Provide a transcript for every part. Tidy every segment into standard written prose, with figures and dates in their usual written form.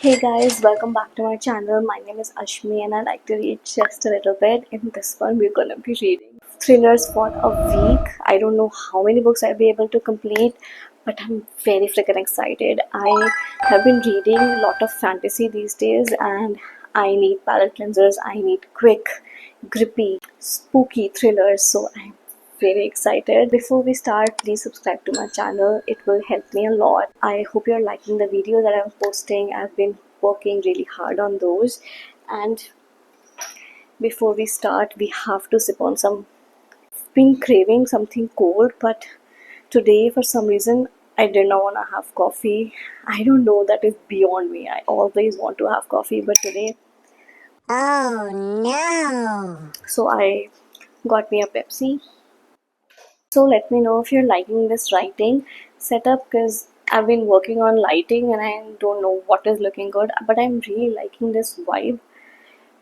Hey guys, welcome back to my channel. My name is Ashmi and I like to read just a little bit. In this one, we're gonna be reading thrillers for a week. I don't know how many books I'll be able to complete, but I'm very freaking excited. I have been reading a lot of fantasy these days and I need palate cleansers. I need quick, grippy, spooky thrillers. So I'm very excited. Before we start, please subscribe to my channel. It will help me a lot. I hope you're liking the videos that I'm posting. I've been working really hard on those. And before we start, we have to sip on some. Been craving something cold, but today for some reason I did not want to have coffee. I don't know, that is beyond me. I always want to have coffee, but today, Oh no! so I got me a Pepsi. So let me know if you're liking this writing setup, because I've been working on lighting and I don't know what is looking good, but I'm really liking this vibe.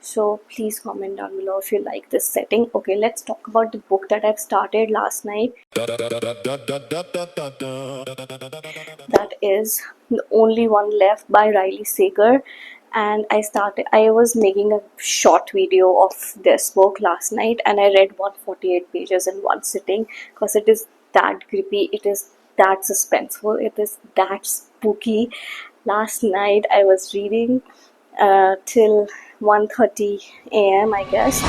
So please comment down below if you like this setting. Okay, let's talk about the book that I've started last night. That is The Only One Left by Riley Sager. And I was making a short video of this book last night and I read 148 pages in one sitting because it is that creepy, it is that suspenseful, it is that spooky. Last night I was reading till 1:30 a.m. I guess,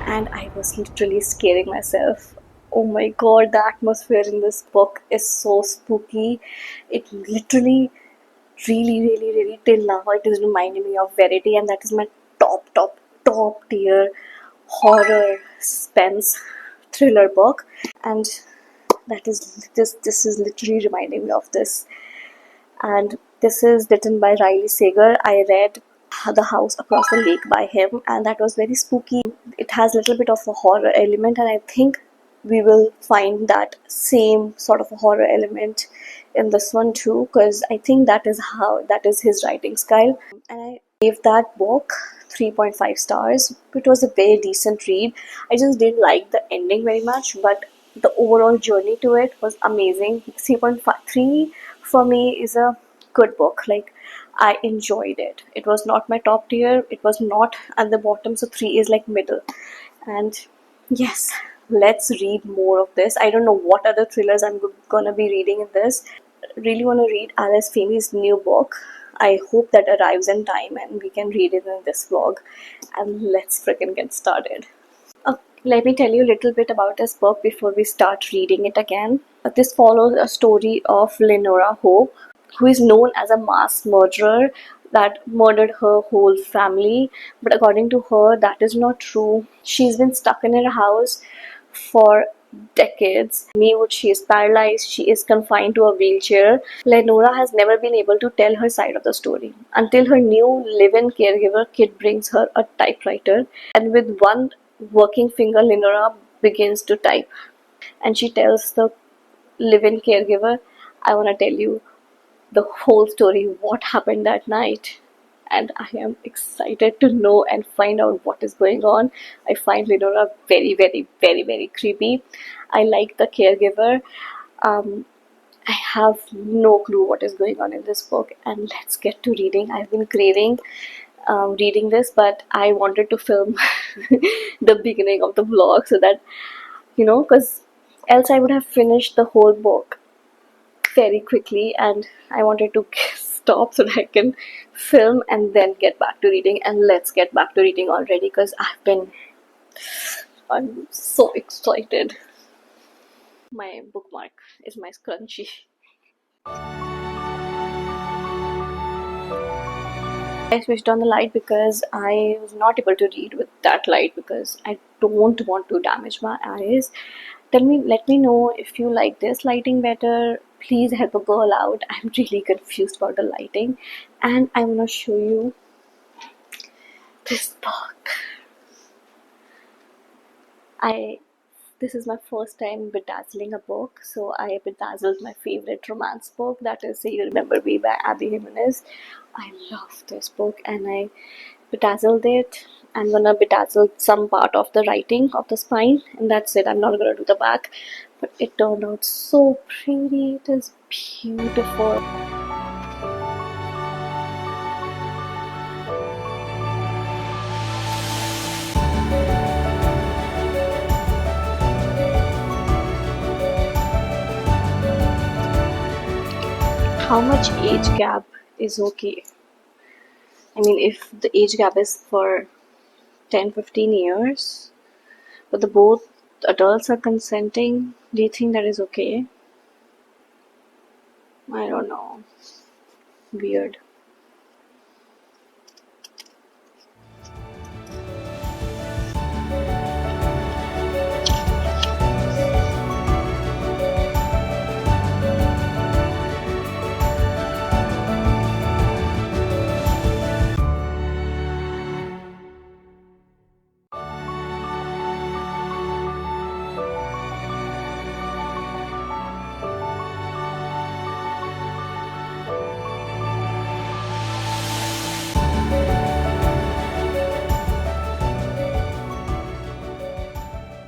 and I was literally scaring myself. Oh my god, the atmosphere in this book is so spooky. It literally, really, till now, it is reminding me of Verity, and that is my top tier horror suspense thriller book. And that is this is literally reminding me of this. And this is written by Riley Sager. I read The House Across the Lake by him, and that was very spooky. It has a little bit of a horror element, and I think we will find that same sort of a horror element in this one too, because I think that is his writing style. And I gave that book 3.5 stars. It was a very decent read. I just didn't like the ending very much, but the overall journey to it was amazing. 3.53 for me is a good book. Like, I enjoyed it. It was not my top tier, it was not at the bottom, so 3 is like middle. And yes, let's read more of this. I don't know what other thrillers I'm gonna be reading in this. Really want to read Alice Feeney's new book. I hope that arrives in time and we can read it in this vlog. And let's freaking get started. Let me tell you a little bit about this book before we start reading it again. This follows a story of Lenora Hope, who is known as a mass murderer that murdered her whole family. But according to her, that is not true. She's been stuck in her house for decades. She is paralyzed, she is confined to a wheelchair. Lenora has never been able to tell her side of the story until her new live-in caregiver Kit brings her a typewriter, and with one working finger, Lenora begins to type. And she tells the live-in caregiver, I want to tell you the whole story, what happened that night. And I am excited to know and find out what is going on. I find Lenora very creepy. I like the caregiver. I have no clue what is going on in this book, and let's get to reading. I've been craving reading this, but I wanted to film the beginning of the vlog so that, because else I would have finished the whole book very quickly, and I wanted to stop so that I can film and then get back to reading. And let's get back to reading already, because I'm so excited. My bookmark is my scrunchie. I switched on the light because I was not able to read with that light because I don't want to damage my eyes. Let me know if you like this lighting better. Please help a girl out. I'm really confused about the lighting, and I want to show you this book. This is my first time bedazzling a book, so I bedazzled my favorite romance book, that is Say You Remember Me by Abby Jimenez. I love this book and I bedazzled it. I'm gonna bedazzle some part of the writing of the spine, and that's it. I'm not gonna do the back, but it turned out so pretty. It is beautiful. How much age gap is okay? I mean, if the age gap is for 10-15 years, but the both adults are consenting, do you think that is okay? I don't know. Weird.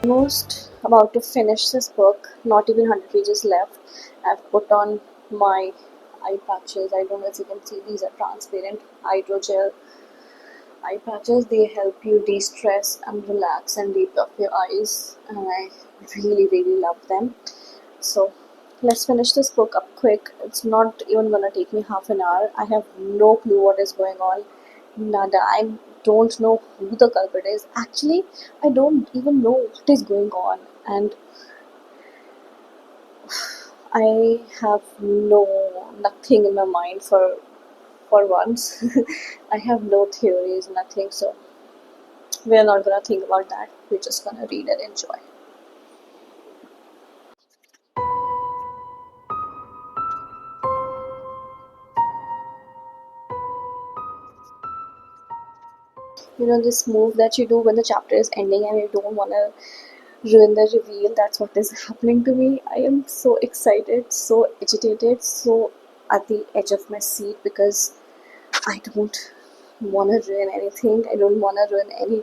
Almost about to finish this book, not even 100 pages left. I've put on my eye patches. I don't know if you can see, these are transparent hydrogel eye patches. They help you de-stress and relax and depuff your eyes, and I really love them. So let's finish this book up quick. It's not even gonna take me half an hour. I have no clue what is going on. Nada. I don't know who the culprit is. Actually, I don't even know what is going on, and I have nothing in my mind for once. I have no theories, nothing. So we're not gonna think about that. We're just gonna read and enjoy. You know this move that you do when the chapter is ending and you don't wanna ruin the reveal. That's what is happening to me. I am so excited, so agitated, so at the edge of my seat because I don't want to ruin anything. I don't want to ruin any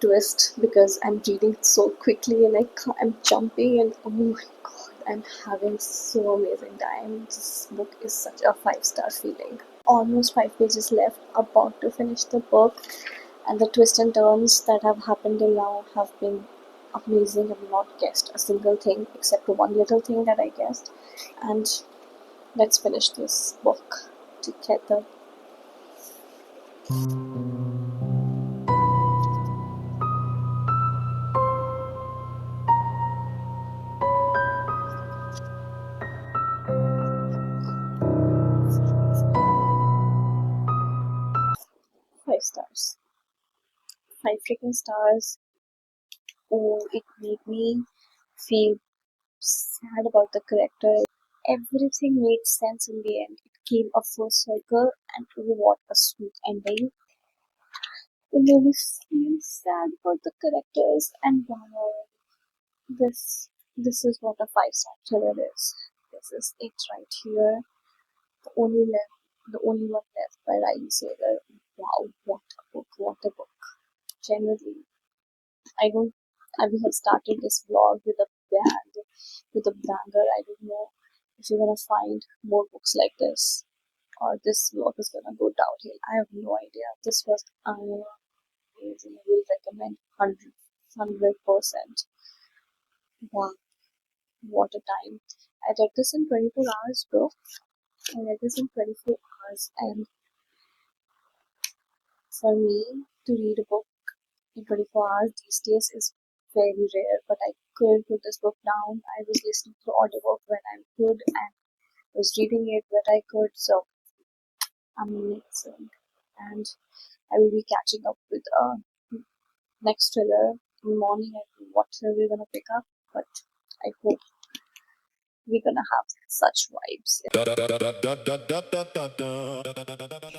twist because I'm reading so quickly and I'm jumping and oh my god, I'm having so amazing time. This book is such a 5-star feeling. Almost 5 pages left, about to finish the book, and the twists and turns that have happened till now have been amazing. I've not guessed a single thing except one little thing that I guessed. And let's finish this book together. 5 stars. 5 freaking stars. Oh, it made me feel sad about the character. Everything made sense in the end. It came a full circle, and what a sweet ending. It made me feel sad about the characters, and wow, this is what a 5-star thriller is. This is it right here. The only left, the only one left by Riley Sager. Wow, what a book! What a book! Genuinely, I don't. I we have started this vlog with a bang, with a banger. I don't know if you're gonna find more books like this, or this vlog is gonna go downhill. I have no idea. This was amazing. I will recommend 100%. Wow, what a time! I read this in 24 hours, bro. I read this in 24 hours, and for me to read a book in 24 hours these days is very rare, but I couldn't put this book down. I was listening to audiobook when I could and was reading it when I could, so amazing. And I will be catching up with next thriller in the morning. I don't know what thriller we're gonna pick up, but I hope we're gonna have such vibes.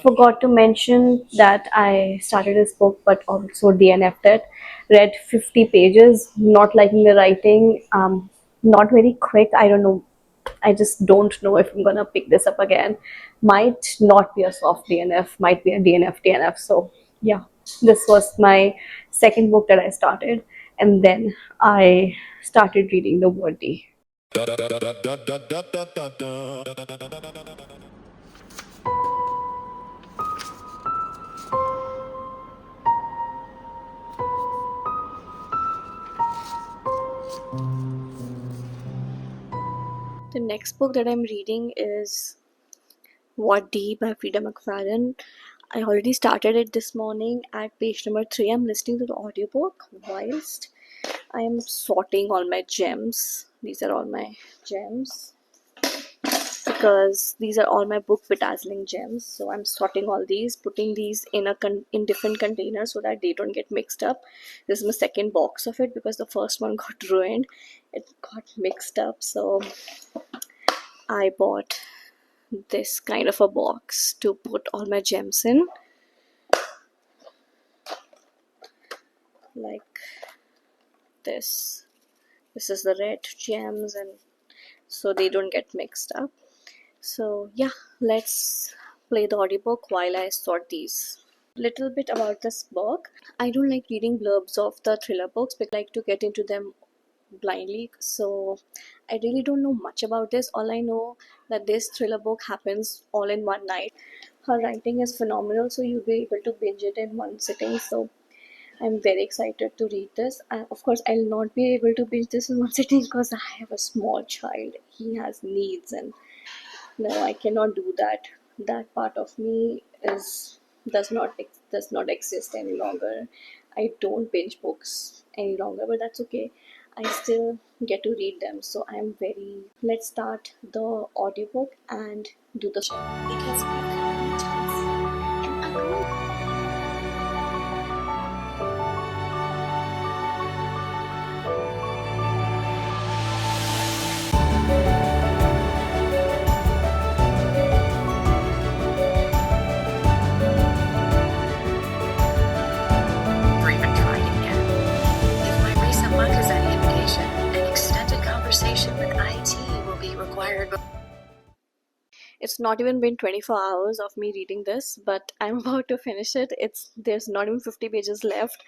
Forgot to mention that I started this book but also DNF'd it. Read 50 pages, not liking the writing, not very quick. I don't know. I just don't know if I'm gonna pick this up again. Might not be a soft DNF, might be a DNF. So yeah, this was my second book that I started, and then I started reading the Wordy. The next book that I'm reading is What D by Frida McFadden. I already started it this morning at page number 3. I'm listening to the audiobook whilst I am sorting all my gems. These are all my gems because these are all my book bedazzling gems. So I'm sorting all these, putting these in in different containers so that they don't get mixed up. This is my second box of it because the first one got ruined. It got mixed up, so I bought this kind of a box to put all my gems in, like this. This is the red gems, and so they don't get mixed up. So yeah, let's play the audiobook while I sort these. Little bit about this book. I don't like reading blurbs of the thriller books because I like to get into them blindly. So I really don't know much about this. All I know that this thriller book happens all in one night. Her writing is phenomenal, so you'll be able to binge it in one sitting. So I'm very excited to read this. Of course, I'll not be able to binge this in one sitting because I have a small child. He has needs, and no, I cannot do that. That part of me is does not exist any longer. I don't binge books any longer, but that's okay. I still get to read them, so I'm very. Let's start the audiobook and do the because or even tried it yet. If my recent luck is any indication, an extended conversation with IT will be required. it's not even been 24 hours of me reading this, but I'm about to finish it. There's not even 50 pages left.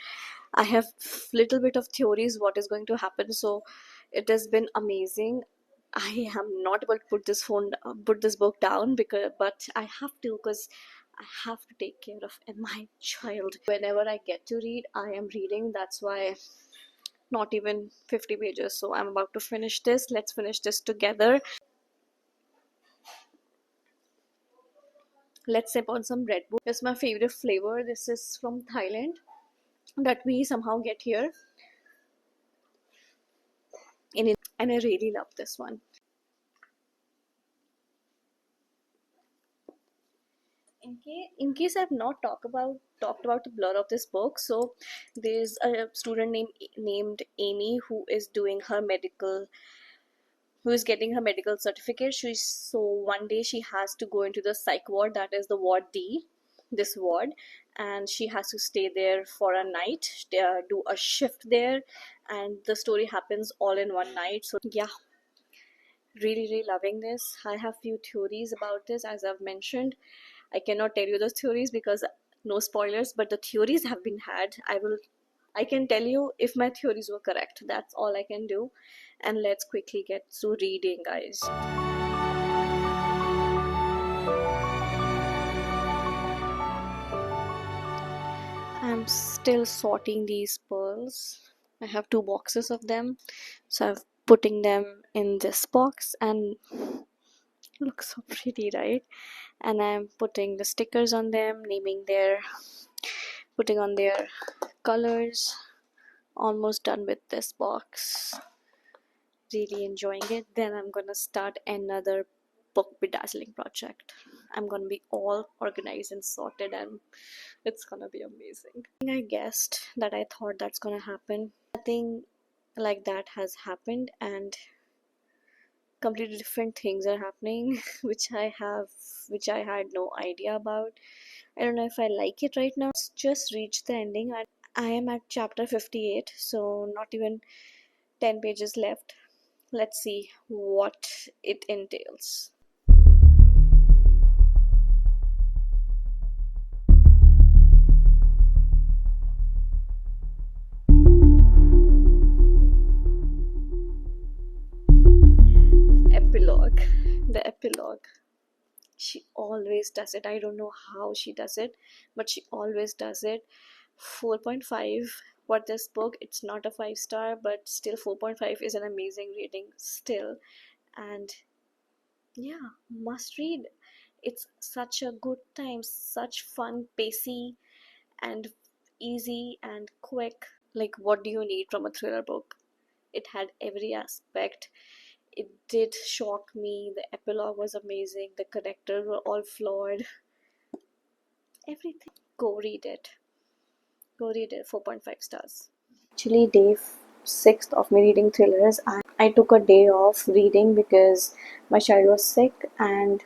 I have little bit of theories what is going to happen, so it has been amazing. I am not able to put this book down but I have to because I have to take care of my child. Whenever I get to read, I am reading. That's why not even 50 pages. So I'm about to finish this. Let's finish this together. Let's sip on some Red Bull. It's my favorite flavor. This is from Thailand that we somehow get here and I really love this one. In case I've not talked about the plot of this book, so there's a student named Amy who is getting her medical certificate. So one day she has to go into the psych ward, that is the ward D, this ward, and she has to stay there for a night, do a shift there, and the story happens all in one night. So yeah, really loving this. I have few theories about this, as I've mentioned. I cannot tell you those theories because no spoilers, but the theories have been had. I can tell you if my theories were correct. That's all I can do. And let's quickly get to reading, guys. I'm still sorting these pearls. I have 2 boxes of them. So I'm putting them in this box and looks so pretty, right? And I'm putting the stickers on them, putting on their colors. Almost done with this box. Really enjoying it. Then I'm gonna start another book bedazzling project. I'm gonna be all organized and sorted, and it's gonna be amazing. I guessed that I thought that's gonna happen. Nothing like that has happened, and completely different things are happening which I had no idea about. I don't know if I like it right now. It's just reached the ending. I am at chapter 58, so not even 10 pages left. Let's see what it entails. Epilogue. The epilogue. She always does it. I don't know how she does it, but she always does it. 4.5 for this book. It's not a 5 star, but still 4.5 is an amazing rating still. And yeah, must read. It's such a good time, such fun, pacey, and easy and quick. Like, what do you need from a thriller book? It had every aspect. It did shock me. The epilogue was amazing. The characters were all flawed. Everything. Go read it. Go read it. 4.5 stars. Actually, day sixth of me reading thrillers, I took a day off reading because my child was sick, and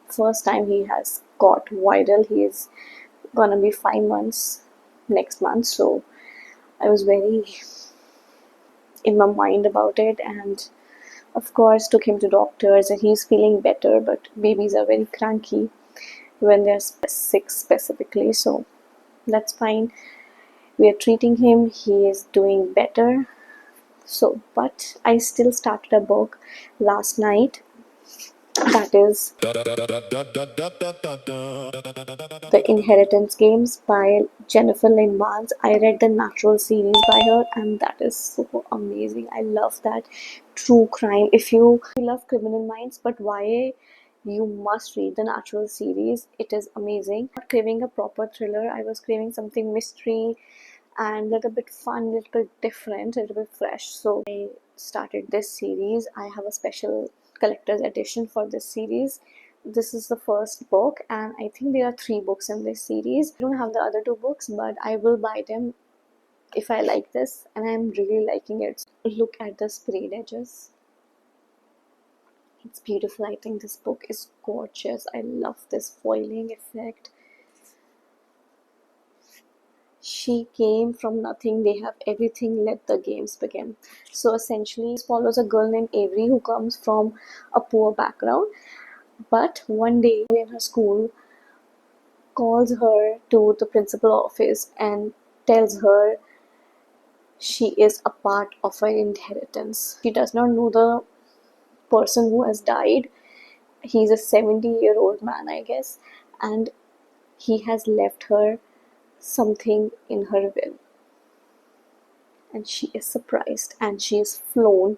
first time he has got viral. He is gonna be 5 months next month, so I was very in my mind about it, and of course took him to doctors, and he's feeling better. But babies are very cranky when they're sick specifically, so that's fine. We are treating him. He is doing better. So, but I still started a book last night, that is The Inheritance Games by Jennifer Lynn Barnes. I read the Natural series by her, and that is so amazing. I love that true crime. If you love Criminal Minds but YA, you must read the Natural series. It is amazing. Not craving a proper thriller. I was craving something mystery and a little bit fun, a little bit different, a little bit fresh. So I started this series. I have a special collector's edition for this series. This is the first book, and I think there are 3 books in this series. I don't have the other 2 books, but I will buy them if I like this, and I'm really liking it. Look at the sprayed edges. It's beautiful. I think this book is gorgeous. I love this foiling effect. She came from nothing. They have everything. Let the games begin. So essentially, it follows a girl named Erie who comes from a poor background. But one day in her school, calls her to the principal office and tells her she is a part of an inheritance. She does not know the person who has died. He's a 70-year-old man, I guess, and he has left her something in her will. And she is surprised, and she is flown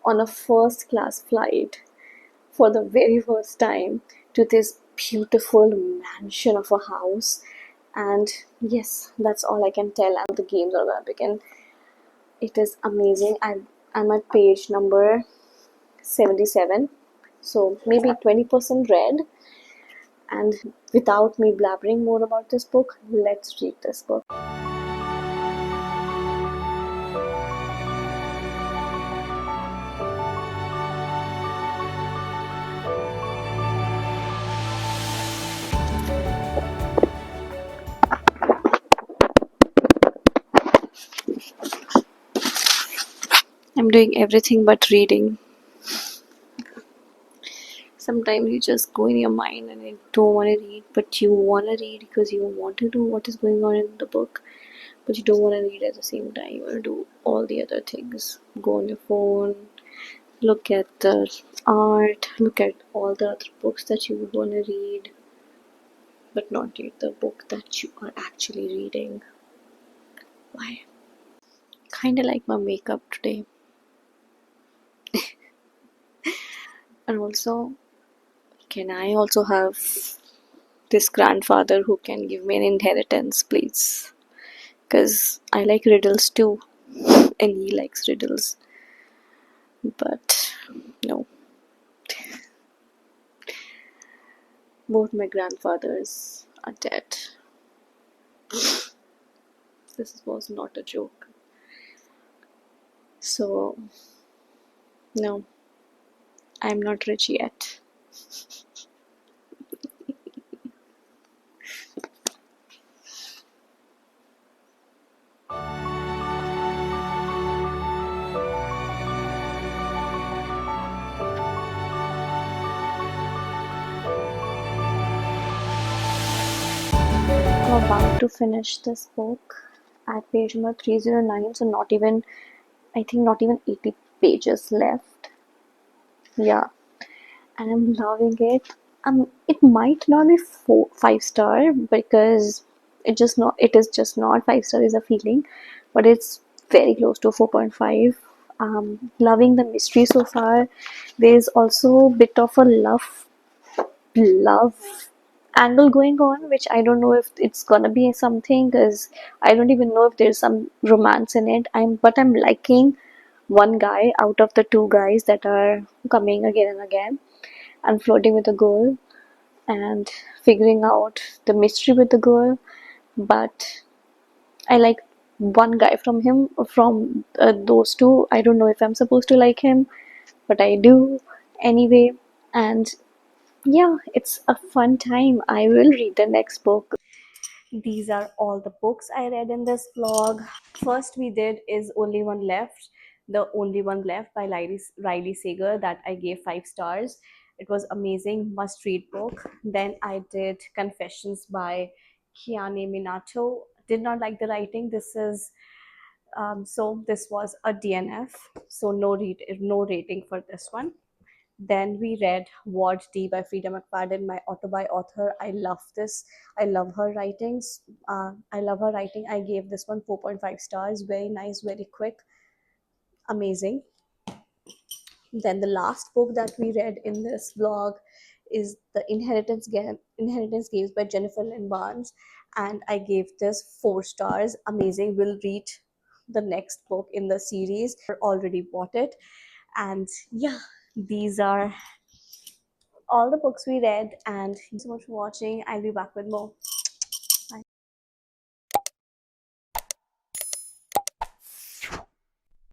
on a first class flight for the very first time to this beautiful mansion of a house. And yes, that's all I can tell. And the games are gonna begin. It is amazing. I'm at page number 77, so maybe 20% read. And without me blabbering more about this book, let's read this book. I'm doing everything but reading. Sometimes you just go in your mind and you don't want to read, but you want to read because you want to do what is going on in the book, but you don't want to read at the same time. You want to do all the other things. Go on your phone, look at the art, look at all the other books that you would want to read, but not read the book that you are actually reading. Why? Kinda like my makeup today. And also, can I also have this grandfather who can give me an inheritance, please? Because I like riddles too, and he likes riddles. But no. Both my grandfathers are dead. This was not a joke. So, no, I'm not rich yet. I'm about to finish this book at page number 309, so I think not even 80 pages left. Yeah, and I'm loving it. It might not be 5 star because it is just not 5 star is a feeling, but it's very close to 4.5. Loving the mystery so far. There's also a bit of a love love angle going on, which I don't know if it's gonna be something, because I don't even know if there's some romance in it. I'm liking one guy out of the two guys that are coming again and again and flirting with a girl and figuring out the mystery with the girl. But I like one guy from those two. I don't know if I'm supposed to like him, but I do anyway. And yeah, it's a fun time. I will read the next book. These are all the books I read in this vlog. First we did is Only One Left, The Only One Left by Riley Sager, that I gave 5 stars. It was amazing, must read book. Then I did Confessions by Kiane Minato. Did not like the writing. So this was a DNF, so no rating for this one. Then we read Ward D by Frida McFadden, my auto-buy author. I love this. I love her writings. I love her writing. I gave this one 4.5 stars. Very nice, very quick, amazing. Then the last book that we read in this vlog is The Inheritance Games by Jennifer Lynn Barnes, and I gave this 4 stars. Amazing. We'll read the next book in the series. Already bought it, and yeah, these are all the books we read. And thank you so much for watching. I'll be back with more.